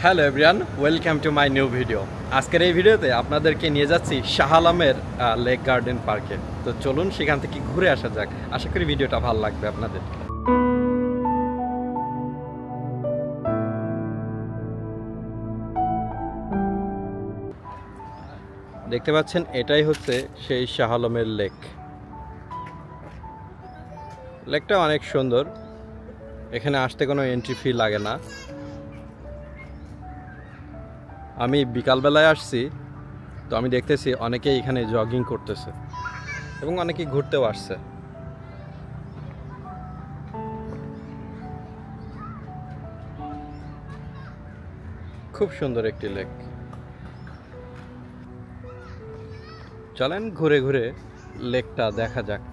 Hello everyone, welcome to my new video. আজকের এই ভিডিওতে আপনাদেরকে নিয়ে যাচ্ছি শাহ আলমের লেক গার্ডেন পার্কে। তো চলুন সেখান থেকে ঘুরে আসা যাক। আশা করি ভিডিওটা ভালো লাগবে আপনাদের। দেখতে পাচ্ছেন এটাই হচ্ছে সেই শাহ আলমের লেক। লেকটা অনেক সুন্দর, এখানে আসতে কোনো এন্ট্রি ফি লাগে না। আমি বিকালবেলায় আসছি, তো আমি দেখতেছি অনেকেই এখানে জগিং করতেছে এবং অনেকেই ঘুরতেও আসছে। খুব সুন্দর একটি লেক। চলেন ঘুরে ঘুরে লেকটা দেখা যাক।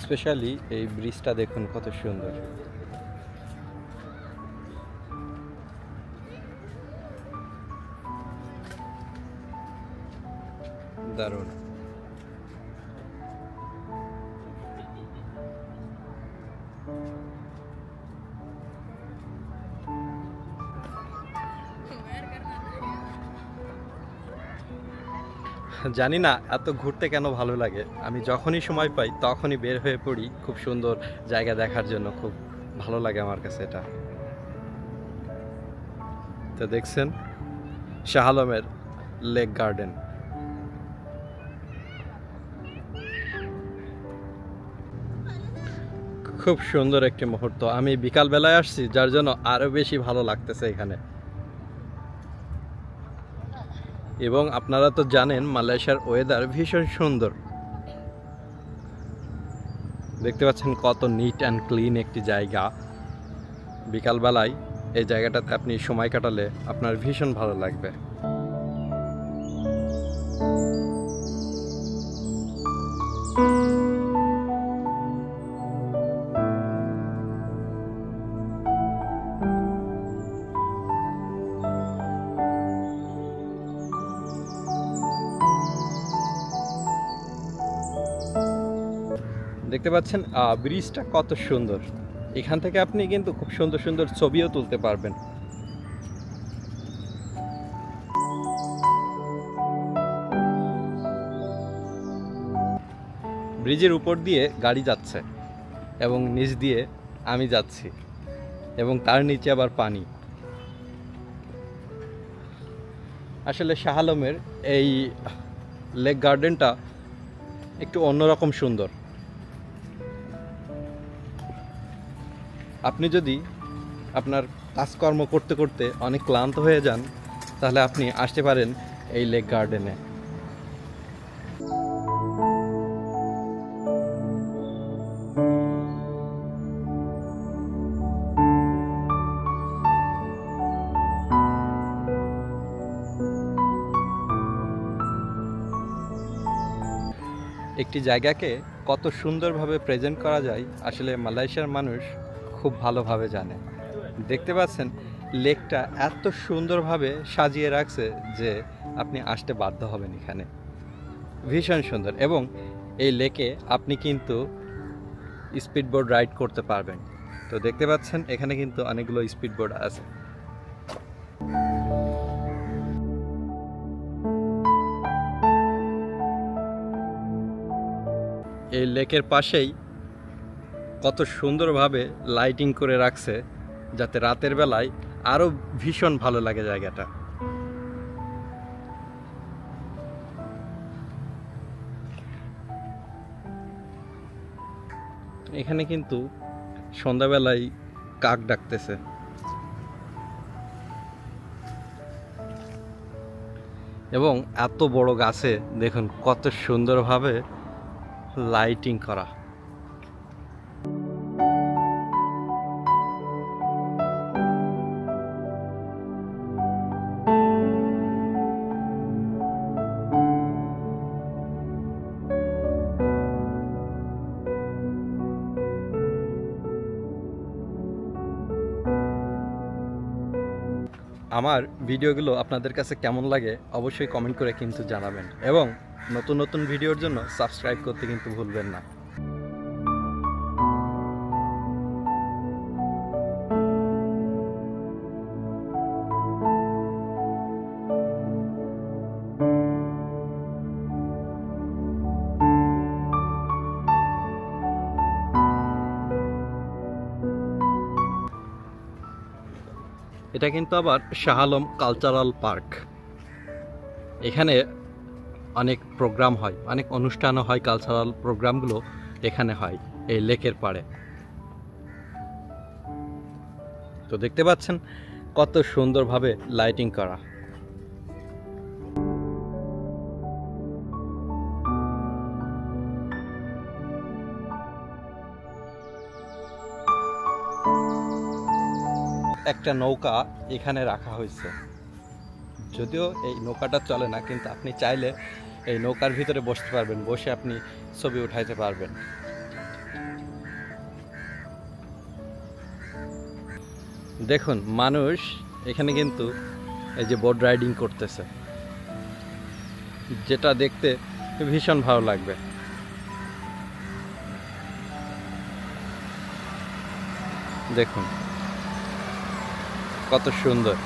স্পেশালি এই ব্রিজটা দেখুন কত সুন্দর। দারুণ। জানি না এত ঘুরতে কেন ভালো লাগে। আমি যখনই সময় পাই তখনই বের হয়ে পড়ি খুব সুন্দর জায়গা দেখার জন্য। খুব ভালো লাগে আমার কাছে এটা। তো দেখছেন শাহ আলমের লেক গার্ডেন। খুব সুন্দর একটি মুহূর্ত। আমি বিকাল বেলায় আসছি, যার জন্য আরো বেশি ভালো লাগতেছে এখানে। এবং আপনারা তো জানেন মালয়েশিয়ার ওয়েদার ভীষণ সুন্দর। দেখতে পাচ্ছেন কত নিট অ্যান্ড ক্লিন একটি জায়গা। বিকালবেলায় এই জায়গাটাতে আপনি সময় কাটালে আপনার ভীষণ ভালো লাগবে। দেখতে পাচ্ছেন ব্রিজটা কত সুন্দর। এখান থেকে আপনি কিন্তু খুব সুন্দর সুন্দর ছবিও তুলতে পারবেন। ব্রিজের উপর দিয়ে গাড়ি যাচ্ছে এবং নিচ দিয়ে আমি যাচ্ছি এবং তার নিচে আবার পানি। আসলে শাহ আলমের এই লেক গার্ডেনটা একটু অন্যরকম সুন্দর। আপনি যদি আপনার কাজকর্ম করতে করতে অনেক ক্লান্ত হয়ে যান, তাহলে আপনি আসতে পারেন এই লেক গার্ডেনে। একটি জায়গাকে কত সুন্দরভাবে প্রেজেন্ট করা যায় আসলে মালয়েশিয়ার মানুষ খুব ভালোভাবে জানে। দেখতে পাচ্ছেন লেকটা এত সুন্দরভাবে সাজিয়ে রাখছে যে আপনি আসতে বাধ্য হবেন এখানে। ভীষণ সুন্দর। এবং এই লেকে আপনি কিন্তু স্পিডবোট রাইড করতে পারবেন। তো দেখতে পাচ্ছেন এখানে কিন্তু অনেকগুলো স্পিডবোট আছে। এই লেকের পাশেই কত সুন্দরভাবে লাইটিং করে রাখছে, যাতে রাতের বেলায় আরো ভীষণ ভালো লাগে জায়গাটা। এখানে কিন্তু সন্ধ্যাবেলায় কাক ডাকতেছে। এবং এত বড় গাছে দেখুন কত সুন্দরভাবে লাইটিং করা। আমার ভিডিওগুলো আপনাদের কাছে কেমন লাগে অবশ্যই কমেন্ট করে কিন্তু জানাবেন, এবং নতুন নতুন ভিডিওর জন্য সাবস্ক্রাইব করতে কিন্তু ভুলবেন না। এটা কিন্তু আবার শাহ আলম কালচারাল পার্ক। এখানে অনেক প্রোগ্রাম হয়, অনেক অনুষ্ঠানও হয়, কালচারাল প্রোগ্রামগুলো এখানে হয় এই লেকের পাড়ে। তো দেখতে পাচ্ছেন কত সুন্দরভাবে লাইটিং করা। একটা নৌকা এখানে রাখা হয়েছে, যদিও এই নৌকাটা চলে না, কিন্তু আপনি চাইলে এই নৌকার ভিতরে বসতে পারবেন, বসে আপনি ছবি উঠাইতে পারবেন। দেখুন মানুষ এখানে কিন্তু এই যে বোট রাইডিং করতেছে, যেটা দেখতে ভীষণ ভালো লাগবে। দেখুন কত সুন্দর।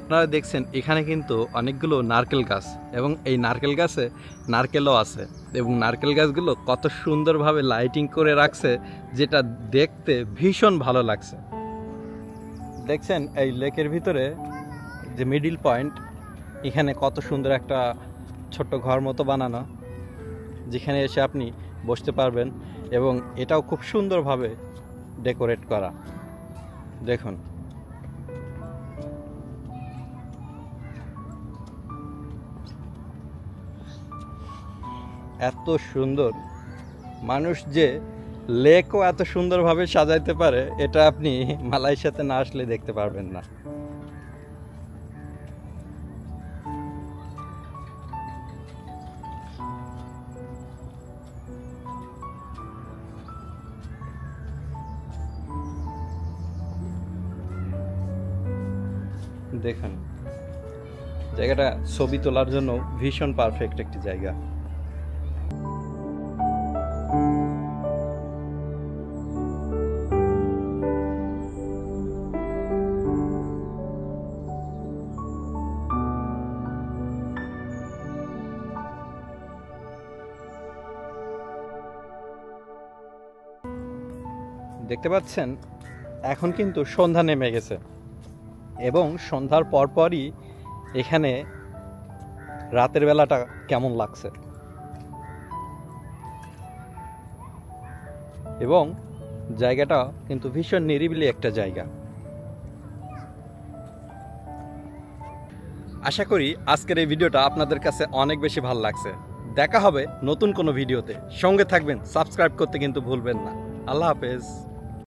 আপনারা দেখছেন এখানে কিন্তু অনেকগুলো নারকেল গাছ, এবং এই নারকেল গাছে নারকেলও আছে, এবং নারকেল গাছগুলো কত সুন্দরভাবে লাইটিং করে রাখছে, যেটা দেখতে ভীষণ ভালো লাগছে। দেখছেন এই লেকের ভিতরে যে মিডিল পয়েন্ট, এখানে কত সুন্দর একটা ছোট্ট ঘর মতো বানানো, যেখানে এসে আপনি বসতে পারবেন, এবং এটাও খুব সুন্দরভাবে ডেকোরেট করা। দেখুন এত সুন্দর। মানুষ যে লেকও এত সুন্দরভাবে সাজাইতে পারে, এটা আপনি মালয়েশিয়াতে না আসলে দেখতে পারবেন না। দেখুন জায়গাটা ছবি তোলার জন্য ভীষণ পারফেক্ট একটি জায়গা। দেখতে পাচ্ছেন এখন কিন্তু সন্ধ্যা নেমে গেছে, এবং সন্ধ্যার পরপরই এখানে রাতের বেলাটা কেমন লাগছে, এবং জায়গাটা কিন্তু ভীষণ নিরিবিলি একটা জায়গা। আশা করি আজকের এই ভিডিওটা আপনাদের কাছে অনেক বেশি ভালো লাগছে। দেখা হবে নতুন কোনো ভিডিওতে, সঙ্গে থাকবেন, সাবস্ক্রাইব করতে কিন্তু ভুলবেন না। আল্লাহ হাফেজ।